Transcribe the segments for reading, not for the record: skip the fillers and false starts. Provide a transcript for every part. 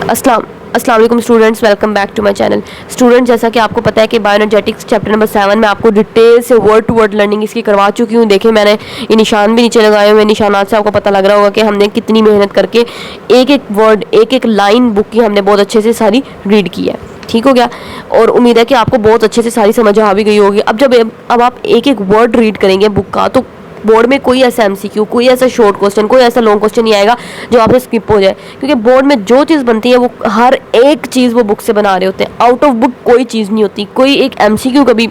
अस्सलाम वालेकुम students, welcome back to my channel. Student, जैसा कि आपको पता है कि बायोएनर्जेटिक्स चैप्टर नंबर 7 में आपको डिटेल से वर्ड टू वर्ड लर्निंग इसकी करवा चुकी हूँ। देखें, मैंने ये निशान भी नीचे लगाए हुए, निशानात से आपको पता लग रहा होगा कि हमने कितनी मेहनत करके एक एक वर्ड, एक एक लाइन बुक की हमने बहुत अच्छे से सारी रीड की है। ठीक हो गया, और उम्मीद है कि आपको बहुत अच्छे से सारी समझ आ भी गई होगी। अब आप एक एक वर्ड रीड करेंगे बुक का, तो बोर्ड में कोई ऐसा एमसीक्यू, कोई ऐसा शॉर्ट क्वेश्चन, कोई ऐसा लॉन्ग क्वेश्चन नहीं आएगा जो आपसे स्किप हो जाए, क्योंकि बोर्ड में जो चीज़ बनती है वो हर एक चीज़ वो बुक से बना रहे होते हैं। आउट ऑफ बुक कोई चीज़ नहीं होती। कोई एक एमसीक्यू कभी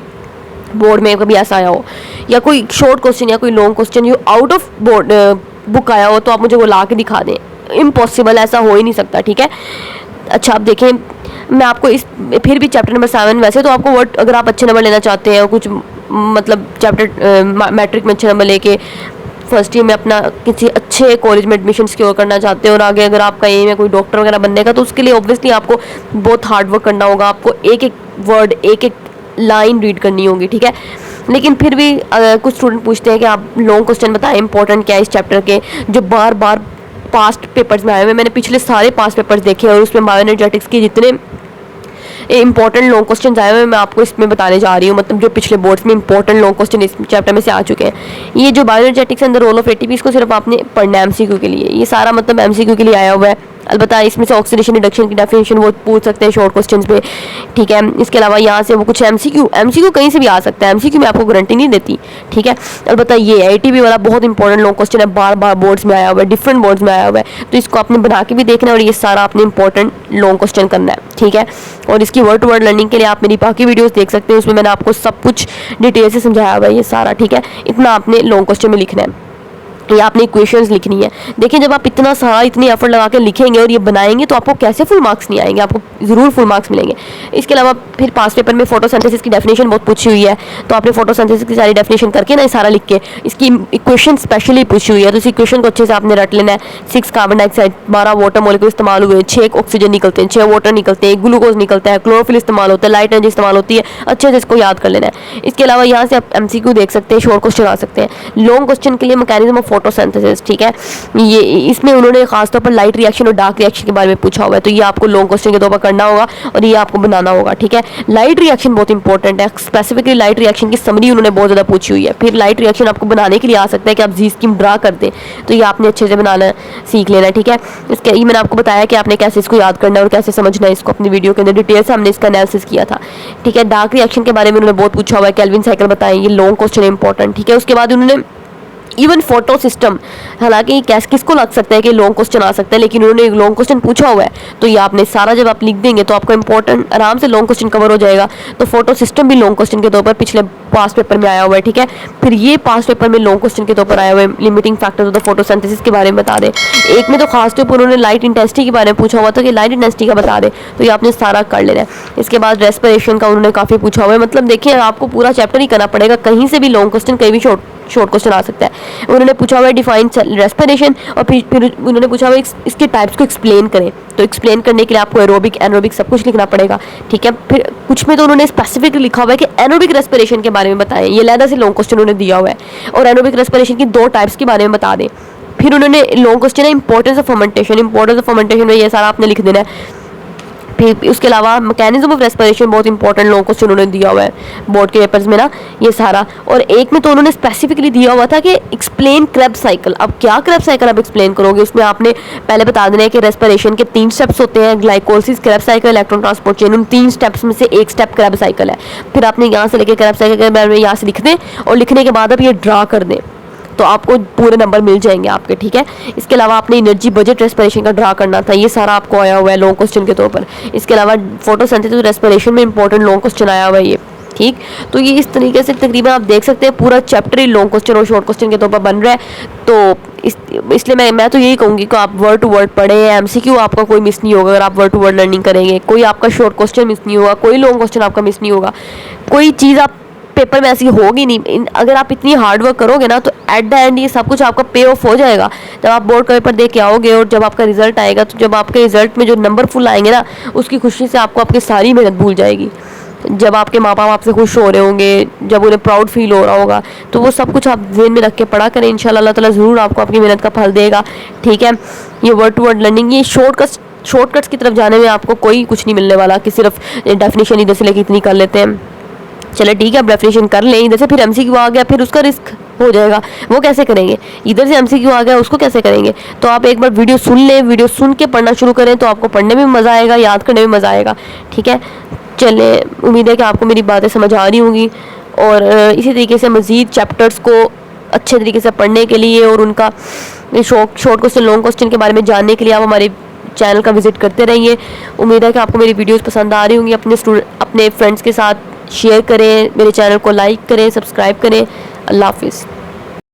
बोर्ड में कभी ऐसा आया हो, या कोई शॉर्ट क्वेश्चन या कोई लॉन्ग क्वेश्चन जो आउट ऑफ बोर्ड बुक आया हो, तो आप मुझे वो ला के दिखा दें। इम्पॉसिबल, ऐसा हो ही नहीं सकता। ठीक है, अच्छा, आप देखें, मैं आपको इस फिर भी चैप्टर नंबर 7, वैसे तो आपको वर्ड, अगर आप अच्छे नंबर लेना चाहते हैं, कुछ मतलब चैप्टर मैट्रिक में अच्छे नंबर लेके फर्स्ट ईयर में अपना किसी अच्छे कॉलेज में एडमिशन सिक्योर करना चाहते हैं, और आगे अगर आपका एम है कोई डॉक्टर वगैरह बनने का, तो उसके लिए ऑब्वियसली आपको बहुत हार्ड वर्क करना होगा। आपको एक एक वर्ड, एक एक लाइन रीड करनी होगी। ठीक है, लेकिन फिर भी कुछ स्टूडेंट पूछते हैं कि आप लॉन्ग क्वेश्चन बताएं, इंपॉर्टेंट क्या है इस चैप्टर के, जो बार बार पास्ट पेपर्स में आए हुए। मैंने पिछले सारे पास्ट पेपर्स देखे और उसमें बायोएनर्जेटिक्स के जितने इंपॉर्टेंट लॉन्ग क्वेश्चन आए हुए मैं आपको इसमें बताने जा रही हूँ। मतलब जो पिछले बोर्ड्स में इंपॉर्टेंट लॉन्ग क्वेश्चन इस चैप्टर में से आ चुके हैं। ये जो बायोएनर्जेटिक्स के अंदर रोल ऑफ एटीपी, इसको सिर्फ आपने पढ़ना है एमसीक्यू के लिए। ये सारा मतलब एमसीक्यू के लिए आया हुआ है। अलबत्ता इसमें से ऑक्सीडेशन रिडक्शन की डेफिनेशन वो पूछ सकते हैं शॉर्ट क्वेश्चंस पे। ठीक है, इसके अलावा यहाँ से वो कुछ एमसीक्यू कहीं से भी आ सकता है। एमसीक्यू में आपको गारंटी नहीं देती। ठीक है, अलबत्ता ये एटीपी वाला बहुत इंपॉर्टेंट लॉन्ग क्वेश्चन है, बार बार बोर्ड्स में आया हुआ है, डिफरेंट बोर्ड्स में आया हुआ है, तो इसको आपने बना के भी देखना है और ये सारा आपने इंपॉर्टेंट लॉन्ग क्वेश्चन करना है। ठीक है, और इसकी वर्ड टू वर्ड लर्निंग के लिए आप मेरी बाकी वीडियोस देख सकते हैं, उसमें मैंने आपको सब कुछ डिटेल से समझाया हुआ है ये सारा। ठीक है, इतना आपने लॉन्ग क्वेश्चन में लिखना है, ये आपने इक्वेशंस लिखनी है। देखिए, जब आप इतना सारा इतनी एफर्ट लगा के लिखेंगे और ये बनाएंगे, तो आपको कैसे फुल मार्क्स नहीं आएंगे, आपको ज़रूर फुल मार्क्स मिलेंगे। इसके अलावा फिर पास पेपर में फोटोसिंथेसिस की डेफिनेशन बहुत पूछी हुई है, तो आपने फोटोसिंथेसिस की सारी डेफिनेशन करके ना ये सारा लिख के, इसकी इक्वेशन स्पेशली पूछी हुई है, तो इस इक्वेशन को अच्छे से आपने रट लेना है। 6 कार्बन डाइऑक्साइड, 12 वाटर मॉलिक्यूल इस्तेमाल हुए, 6 ऑक्सीजन निकलते हैं, 6 वाटर निकलते हैं, ग्लूकोज निकलता है, क्लोरोफिल इस्तेमाल होता है, लाइट एनर्जी इस्तेमाल होती है। अच्छे से इसको याद कर लेना है। इसके अलावा यहाँ से आप एमसीक्यू देख सकते हैं, शॉर्ट क्वेश्चन आ सकते हैं। लॉन्ग क्वेश्चन के लिए मैकेनिज्म ऑफ फोटोसिंथेसिस, ठीक है, ये इसमें उन्होंने खासतौर पर लाइट रिएक्शन और डार्क रिएक्शन के बारे में पूछा हुआ है, तो ये आपको लॉन्ग क्वेश्चन के तौर पर करना होगा और ये आपको बनाना होगा। ठीक है, लाइट रिएक्शन बहुत इंपॉर्टेंट है, स्पेसिफिकली लाइट रिएक्शन की समरी उन्होंने बहुत ज़्यादा पूछी हुई है। फिर लाइट रिएक्शन आपको बनाने के लिए आ सकता है कि आप जी स्कीम ड्रा कर दें, तो ये आपने अच्छे से बनाना सीख लेना है। ठीक है, इसके ये मैंने आपको बताया कि आपने कैसे इसको याद करना है और कैसे समझना है इसको। अपनी वीडियो के अंदर डिटेल से हमने इसका एनालिसिस किया था। ठीक है, डार्क रिएक्शन के बारे में उन्होंने बहुत पूछा हुआ है, केल्विन साइकिल बताएं, ये लॉन्ग क्वेश्चन है इंपॉर्टेंट। ठीक है, उसके बाद उन्होंने इवन फोटो सिस्टम, हालांकि किसको लग सकता है कि लॉन्ग क्वेश्चन आ सकता है, लेकिन उन्होंने एक लॉन्ग क्वेश्चन पूछा हुआ है, तो ये आपने सारा जब आप लिख देंगे तो आपका इंपॉर्टेंट आराम से लॉन्ग क्वेश्चन कवर हो जाएगा। तो फोटो सिस्टम भी लॉन्ग क्वेश्चन के तौर पर पिछले पास्ट पेपर में आया हुआ है। ठीक है, फिर ये पास्ट पेपर में लॉन्ग क्वेश्चन के तौर पर आया हुआ है, limiting factor of the photosynthesis के बारे में बता दें। एक में तो खास तौर पर उन्होंने लाइट इंटेंसिटी के बारे में पूछा हुआ था कि लाइट इंटेंसिटी का बता दें, तो ये आपने सारा कर लेना है। इसके बाद रेस्पिरेशन का उन्होंने काफ़ी पूछा हुआ है। मतलब देखिए, आपको पूरा चैप्टर ही करना पड़ेगा, कहीं से भी लॉन्ग क्वेश्चन, कहीं भी शॉर्ट क्वेश्चन आ सकता है। उन्होंने पूछा हुआ है डिफाइन रेस्पिरेशन, और फिर उन्होंने पूछा हुआ है इसके टाइप्स को एक्सप्लेन करें, तो एक्सप्लेन करने के लिए आपको एरोबिक, एनरोबिक सब कुछ लिखना पड़ेगा। ठीक है, फिर कुछ में तो उन्होंने स्पेसिफिकली लिखा हुआ है कि एनरोबिक रेस्पिरेशन के बारे में बताएं, ये लहदा से लॉन्ग क्वेश्चन उन्होंने दिया हुआ है, और एनरोबिक रेस्पिरेशन की 2 टाइप्स के बारे में बता दें। फिर उन्होंने लॉन्ग क्वेश्चन है इंपॉर्टेंस ऑफ फर्मेंटेशन में ये सारा आपने लिख देना है। फिर उसके अलावा मैकेनिज्म ऑफ रेस्पिरेशन बहुत इंपॉर्टेंट लॉन्ग क्वेश्चन उन्होंने दिया हुआ है बोर्ड के पेपर्स में ना, ये सारा। और एक में तो उन्होंने स्पेसिफिकली दिया हुआ था कि एक्सप्लेन क्रेब्स साइकिल। अब क्या क्रेब्स साइकिल आप एक्सप्लेन करोगे, उसमें आपने पहले बता देना है कि रेस्पिरेशन के 3 स्टेप्स होते हैं, glycolysis, Krebs cycle, electron transport chain. उन 3 स्टेप्स में से एक स्टेप क्रेब्स साइकिल है। फिर आपने यहाँ से लेकर क्रेब्स साइकिल के बारे में यहाँ से लिख दें, और लिखने के बाद आप ये ड्रा कर दें, तो आपको पूरे नंबर मिल जाएंगे आपके। ठीक है, इसके अलावा आपने एनर्जी बजट रेस्पिरेशन का ड्रा करना था, ये सारा आपको आया हुआ है लॉन्ग क्वेश्चन के तौर पर। इसके अलावा फोटोसिंथेसिस रेस्पिरेशन में इंपॉर्टेंट लॉन्ग क्वेश्चन आया हुआ है ये। ठीक, तो ये इस तरीके से तकरीबन आप देख सकते हैं पूरा चैप्टर ही लॉन्ग क्वेश्चन और शॉर्ट क्वेश्चन के तौर पर बन रहा है। तो इसलिए मैं तो यही कहूँगी कि आप वर्ड टू वर्ड पढ़ें। एमसीक्यू आपका कोई मिस नहीं होगा अगर आप वर्ड टू वर्ड लर्निंग करेंगे, कोई आपका शॉर्ट क्वेश्चन मिस नहीं होगा, कोई लॉन्ग क्वेश्चन आपका मिस नहीं होगा, कोई चीज़ आप पेपर में ऐसी होगी नहीं। अगर आप इतनी हार्ड वर्क करोगे ना, तो एट द एंड ये सब कुछ आपका पे ऑफ हो जाएगा। जब आप बोर्ड का पेपर दे के आओगे और जब आपका रिजल्ट आएगा, तो जब आपके रिजल्ट में जो नंबर फुल आएंगे ना, उसकी खुशी से आपको आपकी सारी मेहनत भूल जाएगी। जब आपके माँ बाप आपसे खुश हो रहे होंगे, जब उन्हें प्राउड फील हो रहा होगा, तो वो सब कुछ आप ज़हन में रख के पढ़ा करें। इंशाल्लाह अल्लाह ताला ज़रूर आपको आपकी मेहनत का फल देगा। ठीक है, ये वर्ड टू वर्ड लर्निंग, ये शॉर्टकट्स की तरफ जाने में आपको कोई कुछ नहीं मिलने वाला कि सिर्फ डेफिनेशन इधर से लेके इतनी कर लेते हैं। चलो ठीक है, आप डेफिनेशन कर लें, इधर से फिर एमसीक्यू आ गया, फिर उसका रिस्क हो जाएगा, वो कैसे करेंगे? इधर से एमसीक्यू आ गया, उसको कैसे करेंगे? तो आप एक बार वीडियो सुन लें, वीडियो सुन के पढ़ना शुरू करें, तो आपको पढ़ने में मज़ा आएगा, याद करने में मज़ा आएगा। ठीक है, चले, उम्मीद है कि आपको मेरी बातें समझ आ रही होंगी। और इसी तरीके से मज़ीद चैप्टर्स को अच्छे तरीके से पढ़ने के लिए और उनका शॉर्ट क्वेश्चन, लॉन्ग क्वेश्चन के बारे में जानने के लिए आप हमारे चैनल का विजिट करते रहिए। उम्मीद है कि आपको मेरी वीडियोस पसंद आ रही होंगी। अपने फ्रेंड्स के साथ शेयर करें, मेरे चैनल को लाइक करें, सब्सक्राइब करें। अल्लाह हाफिज़।